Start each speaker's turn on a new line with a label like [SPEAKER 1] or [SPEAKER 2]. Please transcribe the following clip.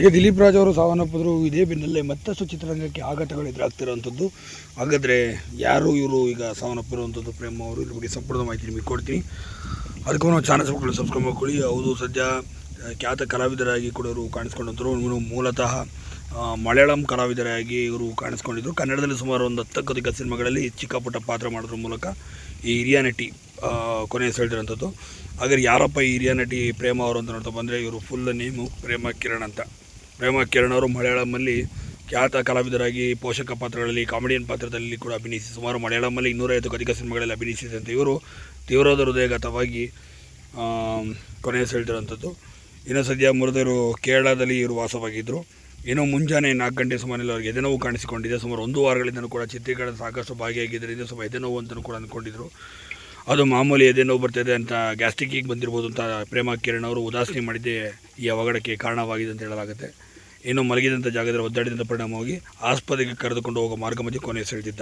[SPEAKER 1] ಈಗ ದಿಲೀಪ್ ರಾಜ್ ಅವರು ಸಾವನ್ನಪ್ಪಿದ್ರು. ಇದೇ ಬೆನ್ನಲ್ಲೇ ಮತ್ತಷ್ಟು ಚಿತ್ರರಂಗಕ್ಕೆ ಆಘಾತಗಳು ಎದುರಾಗ್ತಿರೋವಂಥದ್ದು. ಹಾಗಾದರೆ ಯಾರು ಇವರು ಈಗ ಸಾವನ್ನಪ್ಪಿರುವಂಥದ್ದು ಪ್ರೇಮ್ ಅವರು? ಇದ್ರ ಬಗ್ಗೆ ಸಂಪೂರ್ಣ ಮಾಹಿತಿ ನಿಮಗೆ ಕೊಡ್ತೀನಿ. ಅದಕ್ಕೂ ನಾವು ಚಾನಲ್ ಸಬ್ಸ್ಕ್ರೈಬ್ ಮಾಡ್ಕೊಳ್ಳಿ. ಹೌದು, ಸದ್ಯ ಖ್ಯಾತ ಕಲಾವಿದರಾಗಿ ಕೂಡ ಇವರು ಕಾಣಿಸ್ಕೊಂಡಂಥರು. ಇವರು ಮೂಲತಃ ಮಲಯಾಳಂ ಕಲಾವಿದರಾಗಿ ಇವರು ಕಾಣಿಸ್ಕೊಂಡಿದ್ದರು. ಕನ್ನಡದಲ್ಲಿ ಸುಮಾರು ಒಂದು 10ಕ್ಕೂ ಅಧಿಕ ಸಿನಿಮಾಗಳಲ್ಲಿ ಚಿಕ್ಕ ಪುಟ್ಟ ಪಾತ್ರ ಮಾಡೋದ್ರ ಮೂಲಕ ಈ ಹಿರಿಯ ನಟಿ ಕೊನೆಯ ಸೆಳೆದಿರೋಂಥದ್ದು. ಹಾಗಾದ್ರೆ ಯಾರಪ್ಪ ಈ ಹಿರಿಯ ನಟಿ ಪ್ರೇಮ ಅವರು ಅಂತ ನೋಡ್ತಾ ಬಂದರೆ, ಇವರು ಫುಲ್ ನೇಮು ಪ್ರೇಮ ಕಿರಣ್ ಅಂತ. ಪ್ರೇಮ ಕಿರಣ್ ಅವರು ಮಲಯಾಳಮಲ್ಲಿ ಖ್ಯಾತ ಕಲಾವಿದರಾಗಿ ಪೋಷಕ ಪಾತ್ರಗಳಲ್ಲಿ, ಕಾಮಿಡಿಯನ್ ಪಾತ್ರದಲ್ಲಿ ಕೂಡ ಅಭಿನಯಿಸಿ ಸುಮಾರು ಮಲಯಾಳಮಲ್ಲಿ 250ಕ್ಕೂ ಅಧಿಕ ಸಿನಿಮಾಗಳಲ್ಲಿ ಅಭಿನಯಿಸಿದಂತೆ ಇವರು ತೀವ್ರವಾದ ಹೃದಯಘಾತವಾಗಿ ಕೊನೆಯ ಸೆಳೆದಿರೋಂಥದ್ದು. ಇನ್ನು ಸದ್ಯ ಮೃತರು ಕೇರಳದಲ್ಲಿ ಇವರು ವಾಸವಾಗಿದ್ದರು. ಏನೋ ಮುಂಜಾನೆ 4 ಗಂಟೆ ಸುಮಾರಲ್ಲಿ ಅವರಿಗೆ ಎದೆನೋವು ಕಾಣಿಸಿಕೊಂಡಿದೆ. ಸುಮಾರು 1 ವಾರಗಳಿಂದಲೂ ಕೂಡ ಚಿತ್ರೀಕರಣ ಸಾಕಷ್ಟು ಭಾಗಿಯಾಗಿದ್ದರಿಂದ ಸ್ವಲ್ಪ ಎದೆನೋವು ಅಂತಲೂ ಕೂಡ ಅಂದ್ಕೊಂಡಿದ್ರು. ಅದು ಮಾಮೂಲಿ ಎದೆನೋವು ಬರ್ತಾಯಿದೆ ಅಂತ, ಗ್ಯಾಸ್ಟ್ರಿಕ್ಕಿಗೆ ಬಂದಿರ್ಬೋದು ಅಂತ ಪ್ರೇಮ ಕಿರಣ್ ಅವರು ಉದಾಸೀನ ಮಾಡಿದ್ದೇ ಈ ಅವಘಡಕ್ಕೆ ಕಾರಣವಾಗಿದೆ ಅಂತ ಹೇಳಲಾಗುತ್ತೆ. ಇನ್ನು ಮಲಗಿದಂಥ ಜಾಗದಲ್ಲಿ ಒದ್ದಾಡಿದಂಥ ಪರಿಣಾಮವಾಗಿ ಆಸ್ಪತ್ರೆಗೆ ಕರೆದುಕೊಂಡು ಹೋಗೋ ಮಾರ್ಗ ಮಧ್ಯೆ ಕೊನೆ ಸೆಳೆದಿದ್ದಾರೆ.